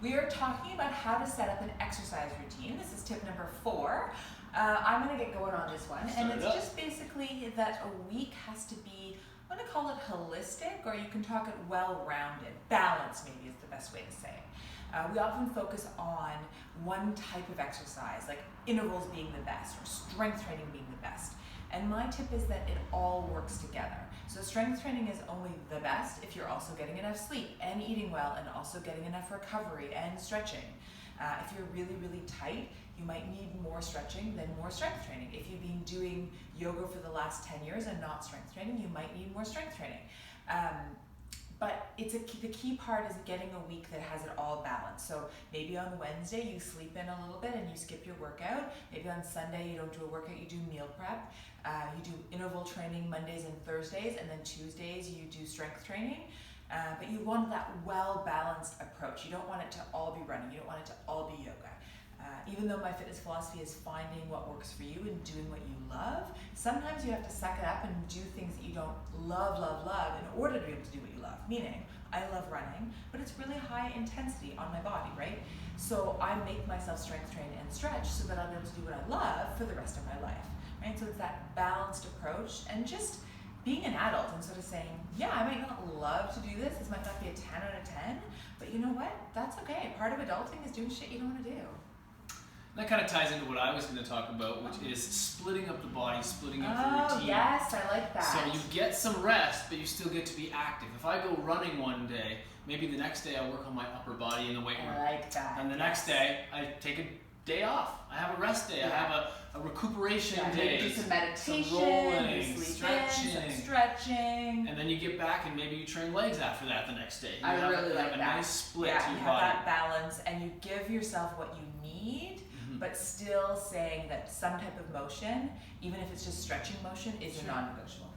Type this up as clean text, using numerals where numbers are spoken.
We are talking about how to set up an exercise routine. This is tip number 4. I'm going to get going on this one. And it's just basically that a week has to be, I'm going to call it holistic, or you can talk it well-rounded. Balance maybe is the best way to say it. We often focus on one type of exercise, like intervals being the best or strength training being the best. And my tip is that it all works together. So strength training is only the best if you're also getting enough sleep and eating well and also getting enough recovery and stretching. If you're really, really tight, you might need more stretching than more strength training. If you've been doing yoga for the last 10 years and not strength training, you might need more strength training. But the key part is getting a week that has it all balanced. So maybe on Wednesday you sleep in a little bit and you skip your workout. Maybe on Sunday you don't do a workout, you do meal prep. You do interval training Mondays and Thursdays, and then Tuesdays you do strength training. But you want that well-balanced approach. You don't want it to all be running. You don't want it to all be yoga. Even though my fitness philosophy is finding what works for you and doing what you love, sometimes you have to suck it up and do things that you don't love in order to be able to do what you love. Meaning, I love running, but it's really high intensity on my body, right? So I make myself strength train and stretch so that I'll be able to do what I love for the rest of my life, right? So it's that balanced approach and just being an adult and sort of saying, yeah, I might not love to do this. This might not be a 10 out of 10, but you know what? That's okay. Part of adulting is doing shit you don't want to do. That kind of ties into what I was going to talk about, which is splitting up the body, splitting up the routine. Oh, yes, I like that. So you get some rest, but you still get to be active. If I go running one day, maybe the next day I work on my upper body in the weight room. I like that. And the next day I take a day off. I have a rest day. Yeah. I have a recuperation day. Do some meditation, some rolling, stretching. Some stretching. And then you get back and maybe you train legs after that the next day. I really like that. that. A nice split yeah, to your you body. have that balance and you give yourself what you need, but still saying that some type of motion, even if it's just stretching motion, is a non-negotiable.